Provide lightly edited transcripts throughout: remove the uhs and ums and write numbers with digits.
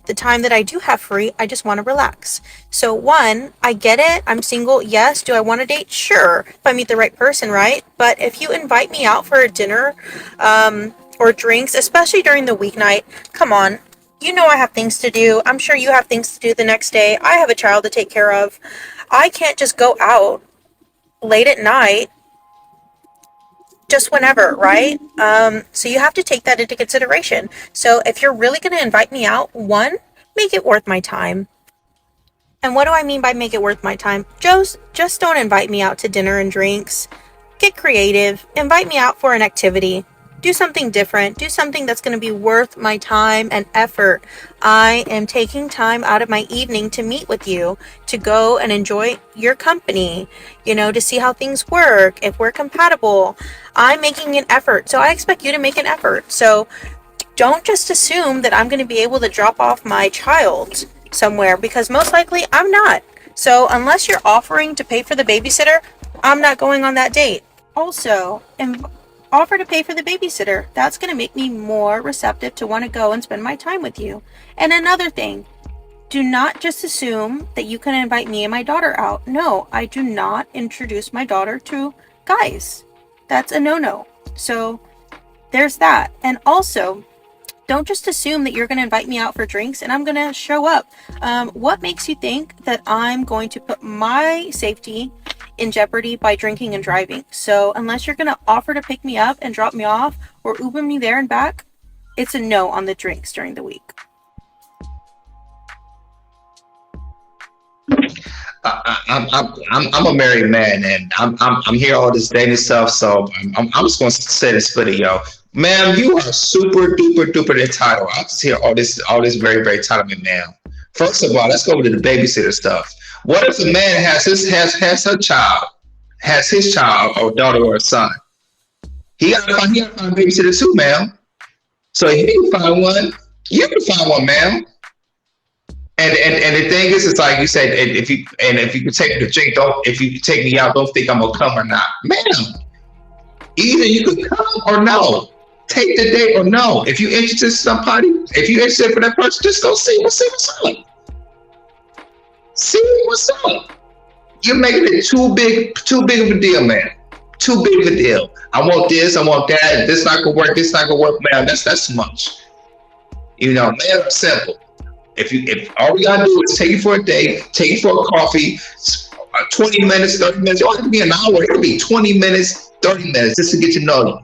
the time that I do have free, I just want to relax. So one, I get it. I'm single. Yes. Do I want to date? Sure. If I meet the right person, right? But if you invite me out for a dinner, or drinks, especially during the weeknight, come on. You know I have things to do. I'm sure you have things to do the next day. I have a child to take care of. I can't just go out late at night just whenever, right? So you have to take that into consideration. So if you're really going to invite me out, one, make it worth my time. And what do I mean by make it worth my time? Just don't invite me out to dinner and drinks. Get creative. Invite me out for an activity. Do something different. Do something that's going to be worth my time and effort. I am taking time out of my evening to meet with you, to go and enjoy your company, to see how things work, if we're compatible. I'm making an effort, so I expect you to make an effort. So don't just assume that I'm going to be able to drop off my child somewhere, because most likely I'm not. So unless you're offering to pay for the babysitter, I'm not going on that date. Also, offer to pay for the babysitter. That's going to make me more receptive to want to go and spend my time with you. And another thing, do not just assume that you can invite me and my daughter out. No, I do not introduce my daughter to guys. That's a no-no. So there's that. And also, don't just assume that you're going to invite me out for drinks and I'm going to show up. What makes you think that I'm going to put my safety in jeopardy by drinking and driving? So unless you're going to offer to pick me up and drop me off or Uber me there and back, it's a no on the drinks during the week. I'm a married man, and I'm here all this dating stuff. So I'm just gonna say this for the yo, ma'am. You are super duper duper entitled. I just hear all this very very entitlement, ma'am. First of all, let's go to the babysitter stuff. What if a man has her child, has his child or daughter or son? He gotta find a babysitter too, ma'am. So if he can find one, you can find one, ma'am. And the thing is, it's like you said, if you can take the drink, don't if you can take me out, don't think I'm gonna come or not, ma'am. Either you could come or no. Take the date or no. If you interested in somebody, if you interested for that person, just go see what's up. See what's up. You're making it too big of a deal, man. Too big of a deal. I want this, I want that. This not gonna work. This not gonna work, man. That's too much. Man, simple. If all we gotta do is take you for a date, take you for a coffee, 20 minutes, 30 minutes, it don't have to be an hour, it'll be 20 minutes, 30 minutes just to get to know you.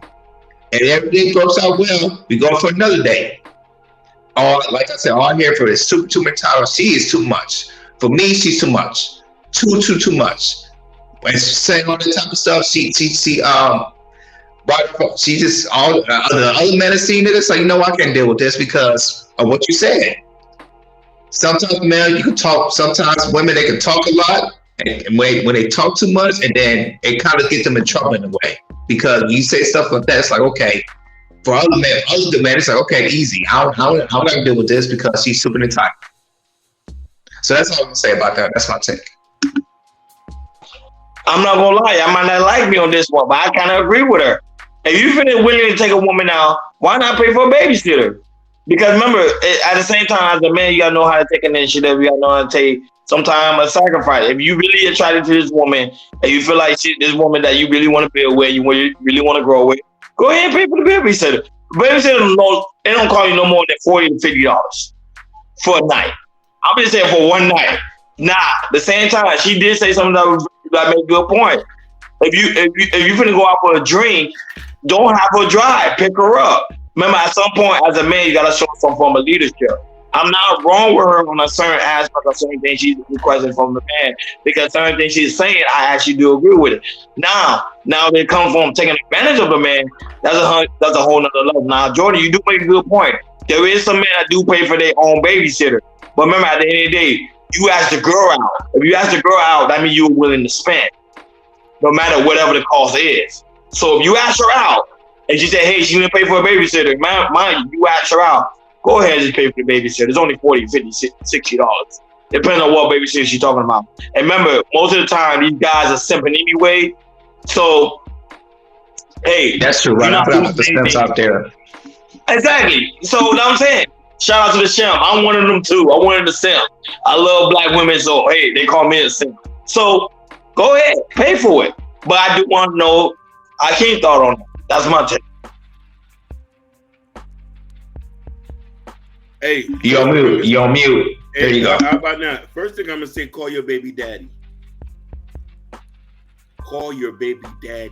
And if everything works out well, we go for another day. Like I said, all I'm here for is too much time. She is too much. For me, she's too much. Too much. When she's saying all that type of stuff, she just all the other men have seen it. It's like, I can't deal with this because of what you said. Sometimes, man, you can talk. Sometimes women, they can talk a lot, and when they talk too much, and then it kind of gets them in trouble in a way. Because when you say stuff like that, it's like, okay, for other men, it's like, okay, easy. How am I gonna deal with this because she's super entitled? So that's all I'm gonna say about that. That's my take. I'm not gonna lie, I might not like me on this one, but I kind of agree with her. If you feel willing to take a woman out, why not pay for a babysitter? Because remember, at the same time, as a man, you gotta know how to take initiative. You gotta know how to take some time a sacrifice. If you really attracted to this woman and you feel like this woman that you really want to build with, you really want to grow with, go ahead and pay for the babysitter. Babysitter, they don't call you no more than $40 to $50 for a night. I'm just saying for one night. Nah, at the same time, she did say something that made a good point. If you finna go out for a drink, don't have her drive. Pick her up. Remember, at some point, as a man, you gotta show some form of leadership. I'm not wrong with her on a certain aspect of certain things she's requesting from the man, because certain things she's saying, I actually do agree with it. Now they come from taking advantage of the man. That's a whole nother level. Now, Jordan, you do make a good point. There is some men that do pay for their own babysitter, but remember, at the end of the day, you ask the girl out. If you ask the girl out, that means you're willing to spend, no matter whatever the cost is. So if you ask her out, and she said, hey, she's gonna pay for a babysitter, mind you ask her out, go ahead and just pay for the babysitter. It's only $40, $50, $60, depending on what babysitter she's talking about. And remember, most of the time, these guys are simping anyway. So, hey. That's true, right? I put out the steps out there. Exactly. So, what I'm saying, Shout out to the simp. I'm one of them too. I'm one of the simp. I love black women, so hey, they call me a simp. So go ahead, pay for it. But I do want to know. I can't thought on it. That's my take. Hey, You on mute. You on mute. There hey, you go. how about now? First thing I'm gonna say, call your baby daddy. Call your baby daddy.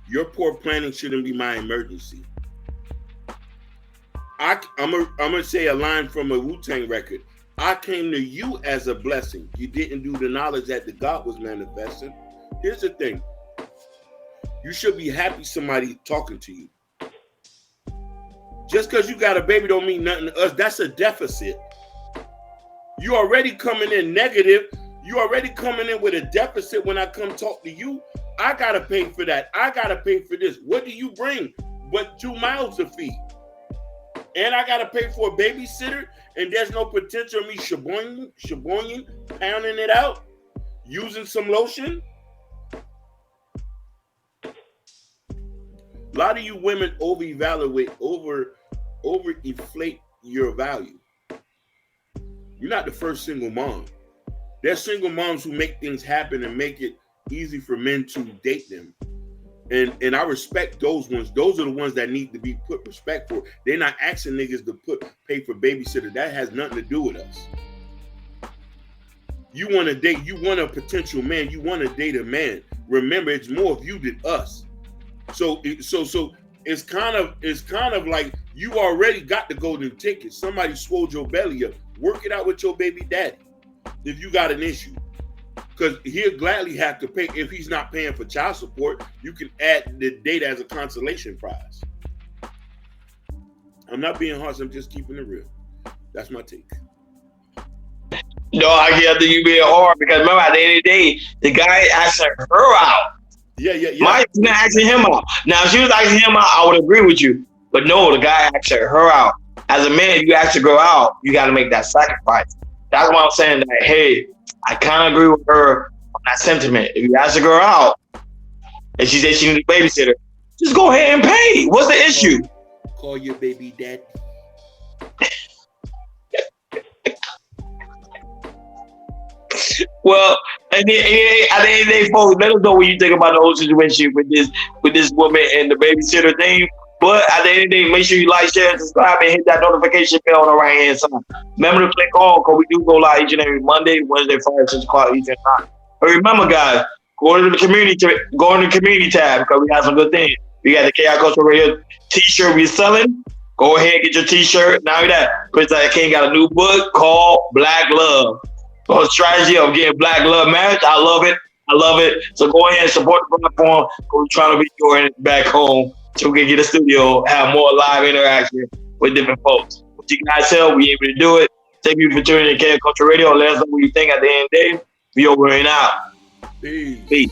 Your poor planning shouldn't be my emergency. I'm gonna say a line from a Wu-Tang record. I came to you as a blessing. You didn't do the knowledge that the God was manifesting. Here's the thing. You should be happy somebody talking to you. Just because you got a baby don't mean nothing to us. That's a deficit. You already coming in negative. You already coming in with a deficit when I come talk to you. I got to pay for that. I got to pay for this. What do you bring but 2 mouths to feed? And I got to pay for a babysitter, and there's no potential of me shaboing, pounding it out, using some lotion. A lot of you women over-evaluate, over-inflate your value. You're not the first single mom. There's single moms who make things happen and make it easy for men to date them. And I respect those ones. Those are the ones that need to be put respect for. They're not asking niggas to pay for babysitter. That has nothing to do with us. You want to date, you want a potential man, you want to date a man. Remember, it's more of you than us. So it's kind of like you already got the golden ticket. Somebody swole your belly up. Work it out with your baby daddy if you got an issue. Because he'll gladly have to pay. If he's not paying for child support, you can add the date as a consolation prize. I'm not being harsh. I'm just keeping it real. That's my take. No, I get that you being hard because remember at the end of the day, the guy asking her out. Yeah. Mike's not asking him out. Now, if she was asking him out, I would agree with you. But no, the guy asked her out. As a man, if you ask a girl out, you got to make that sacrifice. That's why I'm saying that, hey, I kind of agree with her on that sentiment. If you ask a girl out and she said she needs a babysitter, just go ahead and pay. What's the issue? Call your baby daddy. Well, at the end of the day, folks, let us know what you think about the whole situation with this woman and the babysitter thing. But at the end of the day, make sure you like, share, and subscribe, and hit that notification bell on the right hand side. Remember to click on, because we do go live each and every Monday, Wednesday, Friday, 6 o'clock Eastern time. But remember, guys, go into the community tab because we have some good things. We got the Chaos Culture Radio t-shirt we're selling. Go ahead and get your t-shirt. Now that Prince King got a new book called Black Love. So strategy of getting Black Love marriage. I love it. So go ahead and support the platform. We're trying to be going back home so we can get a studio, have more live interaction with different folks. But you guys tell we able to do it. Thank you for tuning in to Chaos Culture Radio. Let us know what you think at the end of the day. We over and out. Peace. Peace.